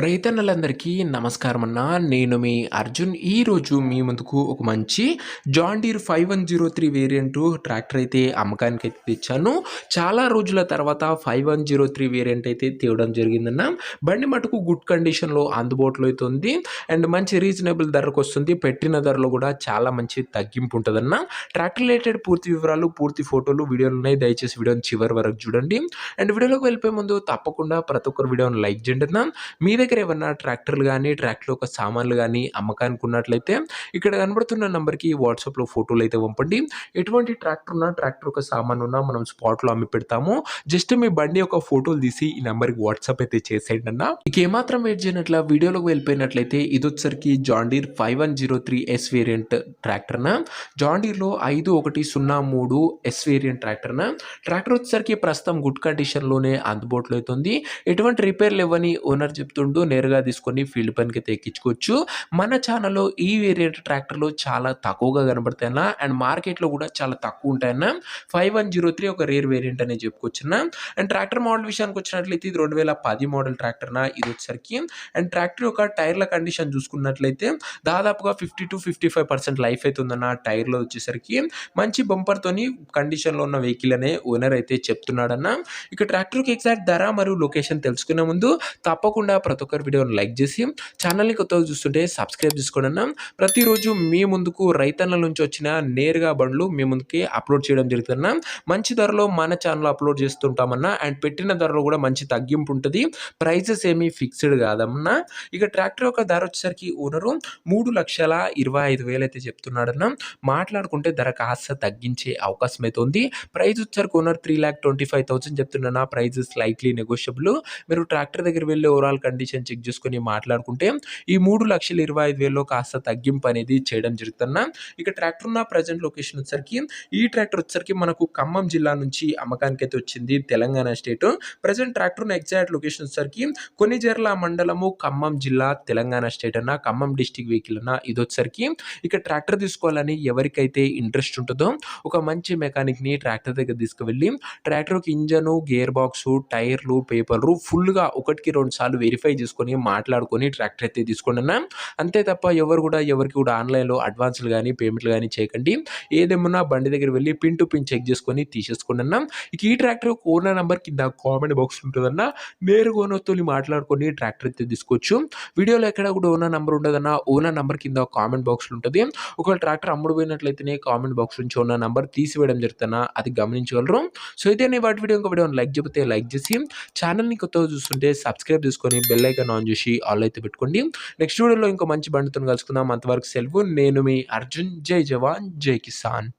రైతన్నలందరికీ నమస్కారం అన్న. నేను మీ అర్జున్. ఈరోజు మీ ముందుకు ఒక మంచి జాన్ డీర్ 5103 వేరియంట్ ట్రాక్టర్ అయితే అమ్మకానికి అయితే తెచ్చాను. చాలా రోజుల తర్వాత 5103 వేరియంట్ అయితే తేవడం జరిగిందన్న. బండి మటుకు గుడ్ కండిషన్లో అందుబాటులో అయితే ఉంది అండ్ మంచి రీజనబుల్ ధరకు వస్తుంది. పెట్టిన ధరలో కూడా చాలా మంచి తగ్గింపు ఉంటుందన్న. ట్రాక్టర్ రిలేటెడ్ పూర్తి వివరాలు, పూర్తి ఫోటోలు, వీడియోలు ఉన్నాయి. దయచేసి వీడియోని చివరి వరకు చూడండి. అండ్ వీడియోలోకి వెళ్ళిపోయే ముందు తప్పకుండా ప్రతి ఒక్కరు వీడియోని లైక్ చేయండి అన్న. మీ దగ్గర ఏమన్నా ట్రాక్టర్లు కానీ ట్రాక్టర్ యొక్క సామాన్లు కానీ అమ్మకానికి ఉన్నట్లయితే ఇక్కడ కనబడుతున్న నెంబర్కి వాట్సాప్లో ఫోటోలు అయితే పంపండి. ఎటువంటి ట్రాక్టర్ ఉన్నా, ట్రాక్టర్ యొక్క సామాన్ ఉన్నా మనం స్పాట్లో అమ్మి పెడతాము. జస్ట్ మీ బండి యొక్క ఫోటోలు తీసి ఈ నెంబర్కి వాట్సాప్ అయితే చేసేయండి అన్న. ఇక ఏమాత్రం వెయిట్ చేయనట్ల వీడియోలోకి వెళ్ళిపోయినట్లయితే ఇది వచ్చరికి జాన్ డీర్ 5103 ఎస్ వేరియంట్ ట్రాక్టర్న. జాన్ డీర్లో 5103 ఎస్ వేరియంట్ ట్రాక్టర్న. ట్రాక్టర్ వచ్చేసరికి ప్రస్తుతం గుడ్ కండిషన్లోనే అందుబాటులో అవుతుంది. ఎటువంటి రిపేర్లు ఇవ్వని ఓనర్ చెప్తుండు. నేరుగా తీసుకొని ఫీల్డ్ పనికి అయితే ఎక్కించుకోవచ్చు. మన ఛానల్లో ఈ వేరియంట్ ట్రాక్టర్లు చాలా తక్కువగా కనబడతాయన్న అండ్ మార్కెట్లో కూడా చాలా తక్కువ ఉంటాయన్న. 5103 ఒక రేర్ వేరియంట్ అనేది చెప్పుకోవచ్చున్న. అండ్ ట్రాక్టర్ మోడల్ విషయానికి వచ్చినట్లయితే ఇది 2010 మోడల్ ట్రాక్టర్న. ఇది వచ్చేసరికి అండ్ ట్రాక్టర్ యొక్క టైర్ల కండిషన్ చూసుకున్నట్లయితే దాదాపుగా 50-55% లైఫ్ అయితే ఉందన్న. టైర్లో వచ్చేసరికి మంచి బంపర్తోని కండిషన్లో ఉన్న వెహికల్ అనే ఓనర్ అయితే చెప్తున్నాడన్న. ఇక ట్రాక్టర్కి ఎగ్జాక్ట్ ధర మరియు లొకేషన్ తెలుసుకునే ముందు తప్పకుండా ప్రతి ఒక్కరి వీడియోని లైక్ చేసి ఛానల్ని కొత్తగా చూస్తుంటే సబ్స్క్రైబ్ చేసుకోండి అన్న. ప్రతిరోజు మీ ముందుకు రైతన్నల నుంచి వచ్చిన నేరుగా బండ్లు మీ ముందుకి అప్లోడ్ చేయడం జరుగుతుందన్న. మంచి ధరలో మన ఛానల్ అప్లోడ్ చేస్తుంటామన్నా అండ్ పెట్టిన ధరలో కూడా మంచి తగ్గింపు ఉంటుంది. ప్రైజెస్ ఏమీ ఫిక్స్డ్ కాదన్నా. ఇక ట్రాక్టర్ యొక్క ధర వచ్చేసరికి ఓనరు 3,25,000 అయితే చెప్తున్నాడన్న. మాట్లాడుకుంటే ధర కాస్త తగ్గించే అవకాశం అయితే ఉంది. ప్రైస్ వచ్చేసరికి ఓనర్ 3,25,000 చెప్తున్నా. Price slightly negotiable. మీరు ట్రాక్టర్ దగ్గర వెళ్ళి ఓవరాల్ కండిషన్ చెక్ చేసుకొని మాట్లాడుకుంటే ఈ 3,25,000లో కాస్త తగ్గింపు అనేది చేయడం జరుగుతున్నా. ఇక ట్రాక్టర్ ఉన్న ప్రజెంట్ లొకేషన్ వచ్చేసరికి ఈ ట్రాక్టర్ వచ్చేసరికి మనకు ఖమ్మం జిల్లా నుంచి అమ్మకానికి అయితే వచ్చింది, తెలంగాణ స్టేట్. ప్రజెంట్ ట్రాక్టర్ ఉన్న ఎగ్జాక్ట్ లొకేషన్ వచ్చేసరికి కొనిజర్ల మండలము, ఖమ్మం జిల్లా, తెలంగాణ స్టేట్ అన్న. ఖమ్మం డిస్టిక్ వెహికల్ అన్న. ఇది వచ్చేసరికి ఇక ట్రాక్టర్ తీసుకోవాలని ఎవరికైతే ఇంట్రెస్ట్ ఉంటుందో ఒక మంచి మెకానిక్ని ట్రాక్టర్ దగ్గర తీసుకువెళ్ళి ట్రాక్టర్కి ఇంజను, గేర్ బాక్సు, టైర్లు, పేపర్లు ఫుల్గా ఒకటికి 2 సార్లు వెరిఫై చేసుకొని మాట్లాడుకొని ట్రాక్టర్ అయితే తీసుకోండి అన్న. అంతే తప్ప ఎవరికి కూడా ఆన్లైన్లో అడ్వాన్స్లు కానీ పేమెంట్లు కానీ చేయకండి. ఏదేమన్నా బండి దగ్గర వెళ్ళి పిన్ టు పిన్ చెక్ చేసుకొని తీసేసుకోండి అన్న. ఇక ఈ ట్రాక్టర్ ఓనర్ నెంబర్ కింద కామెంట్ బాక్స్ ఉంటుందన్న. నేరుగా ఓనర్తో మాట్లాడుకొని ట్రాక్టర్ అయితే తీసుకోవచ్చు. వీడియోలో ఎక్కడ కూడా ఓనర్ నెంబర్ ఉండదన్న. ఓనర్ నెంబర్ కింద కామెంట్ బాక్స్లో ఉంటుంది. ఒకవేళ ట్రాక్టర్ అమ్ముడు పోయినట్లయితేనే కామెంట్ బాక్స్ నుంచి ఓనర్ నెంబర్ తీసివేయడం జరుగుతున్నా, అది గమనించగలరు. సో ఇదే వాటి వీడియో ఇంకో వీడియోని లైక్ చెబితే లైక్ చేసి ఛానల్ని కొత్తగా చూస్తుంటే సబ్స్క్రైబ్ చేసుకొని బెల్ ఐకాన్ ఆన్ చేసి ఆల్ అయితే పెట్టుకోండి. నెక్స్ట్ వీడియోలో ఇంకో మంచి బండితో కలుసుకుందాం. అంతవరకు సెలవు. నేను మీ అర్జున్. జై జవాన్, జై కిసాన్.